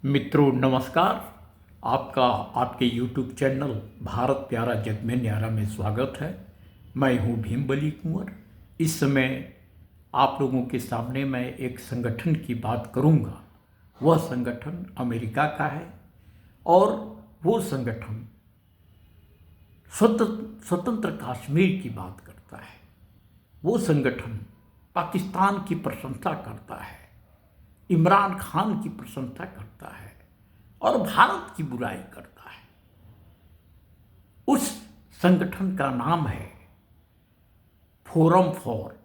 मित्रों नमस्कार। आपका आपके YouTube चैनल भारत प्यारा जग में न्यारा में स्वागत है। मैं हूं भीमबली कुंवर। इस समय आप लोगों के सामने मैं एक संगठन की बात करूंगा। वह संगठन अमेरिका का है और वो संगठन स्वतंत्र कश्मीर की बात करता है। वो संगठन पाकिस्तान की प्रशंसा करता है, इमरान खान की प्रशंसा करता है और भारत की बुराई करता है। उस संगठन का नाम है forum for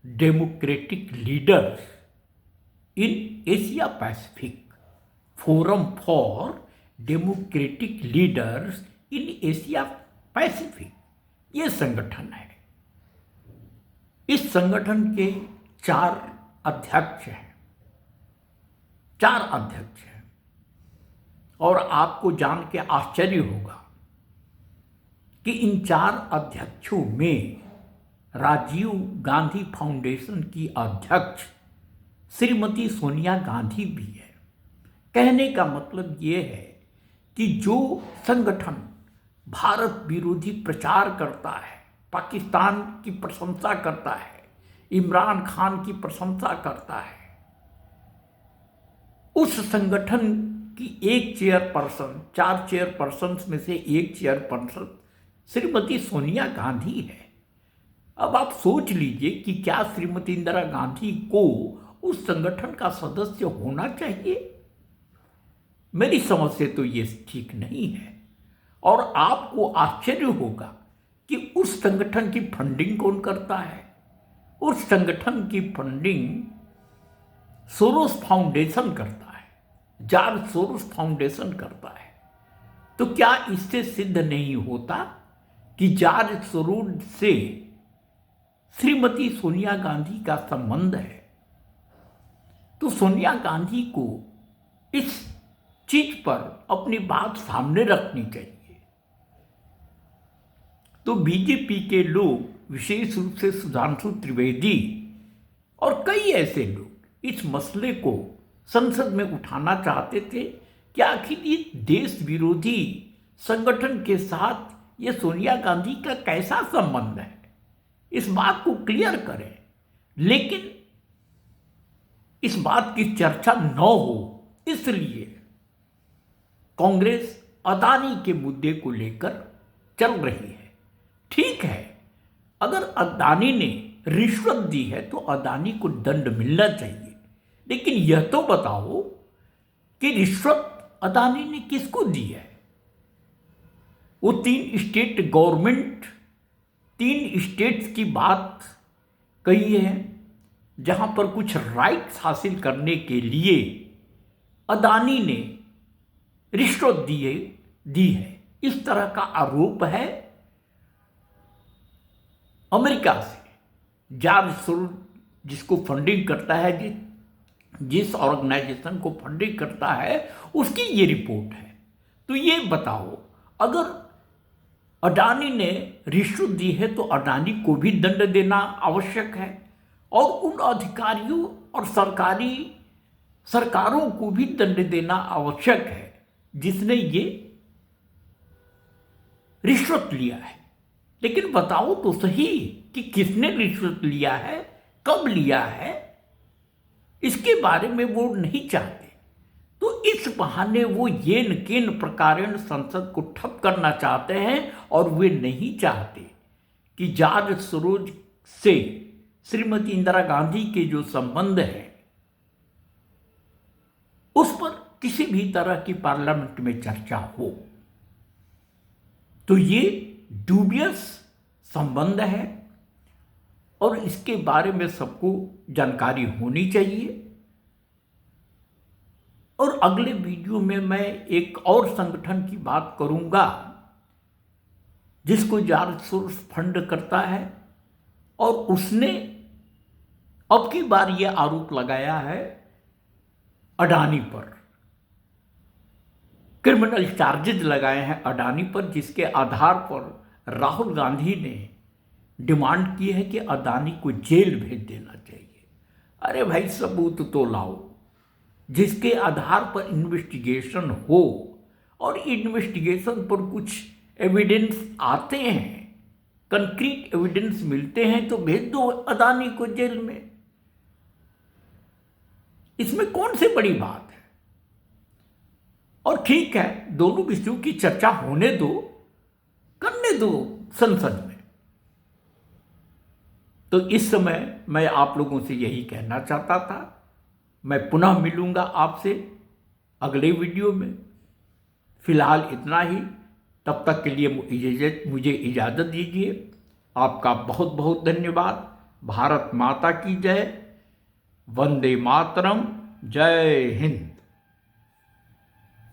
democratic leaders in Asia Pacific. Forum for democratic leaders in Asia Pacific ये संगठन है। इस संगठन के चार अध्यक्ष हैं और आपको जान के आश्चर्य होगा कि इन चार अध्यक्षों में राजीव गांधी फाउंडेशन की अध्यक्ष श्रीमती सोनिया गांधी भी है। कहने का मतलब ये है कि जो संगठन भारत विरोधी प्रचार करता है, पाकिस्तान की प्रशंसा करता है, इमरान खान की प्रशंसा करता है, उस संगठन की एक चेयरपर्सन, चार चेयरपर्सन में से एक चेयरपर्सन श्रीमती सोनिया गांधी है। अब आप सोच लीजिए कि क्या श्रीमती इंदिरा गांधी को उस संगठन का सदस्य होना चाहिए? मेरी समझ से तो ये ठीक नहीं है। और आपको आश्चर्य होगा कि उस संगठन की फंडिंग कौन करता है? उस संगठन की फंडिंग सोरोस फाउंडेशन करता है, जॉर्ज सोरोस फाउंडेशन करता है। तो क्या इससे सिद्ध नहीं होता कि जॉर्ज सोरोस से श्रीमती सोनिया गांधी का संबंध है? तो सोनिया गांधी को इस चीज पर अपनी बात सामने रखनी चाहिए। तो बीजेपी के लोग, विशेष रूप से सुधांशु त्रिवेदी और कई ऐसे लोग इस मसले को संसद में उठाना चाहते थे कि आखिर ये देश विरोधी संगठन के साथ ये सोनिया गांधी का कैसा संबंध है, इस बात को क्लियर करें। लेकिन इस बात की चर्चा न हो, इसलिए कांग्रेस अदानी के मुद्दे को लेकर चल रही है। ठीक है, अगर अदानी ने रिश्वत दी है तो अदानी को दंड मिलना चाहिए, लेकिन यह तो बताओ कि रिश्वत अदानी ने किसको दी है? वो तीन स्टेट्स की बात कही है जहां पर कुछ राइट्स हासिल करने के लिए अदानी ने रिश्वत दी है। इस तरह का आरोप है अमेरिका से। जॉर्ज सोरोस जिसको फंडिंग करता है, जिस ऑर्गेनाइजेशन को फंडिंग करता है, उसकी ये रिपोर्ट है। तो ये बताओ, अगर अडानी ने रिश्वत दी है तो अडानी को भी दंड देना आवश्यक है और उन अधिकारियों और सरकारों को भी दंड देना आवश्यक है जिसने ये रिश्वत लिया है। लेकिन बताओ तो सही कि किसने रिश्वत लिया है, कब लिया है, इसके बारे में वो नहीं चाहते। तो इस बहाने वो येन केन प्रकारेण संसद को ठप करना चाहते हैं और वे नहीं चाहते कि जॉर्ज सोरोस से श्रीमती इंदिरा गांधी के जो संबंध है उस पर किसी भी तरह की पार्लियामेंट में चर्चा हो। तो ये ड्यूबियस संबंध है और इसके बारे में सबको जानकारी होनी चाहिए। और अगले वीडियो में मैं एक और संगठन की बात करूंगा जिसको जॉर्ज सोरोस फंड करता है और उसने अब की बार यह आरोप लगाया है अडानी पर, क्रिमिनल चार्जेज लगाए हैं अडानी पर, जिसके आधार पर राहुल गांधी ने डिमांड की है कि अडानी को जेल भेज देना चाहिए। अरे भाई, सबूत तो लाओ। जिसके आधार पर इन्वेस्टिगेशन हो, और इन्वेस्टिगेशन पर कुछ एविडेंस आते हैं, कंक्रीट एविडेंस मिलते हैं, तो भेज दो अदानी को जेल में। इसमें कौन सी बड़ी बात है? और ठीक है, दोनों विषयों की चर्चा होने दो, करने दो संसद में। तो इस समय मैं आप लोगों से यही कहना चाहता था। मैं पुनः मिलूंगा आपसे अगले वीडियो में। फिलहाल इतना ही। तब तक के लिए मुझे इजाज़त दीजिए। आपका बहुत बहुत धन्यवाद। भारत माता की जय। वंदे मातरम। जय हिंद।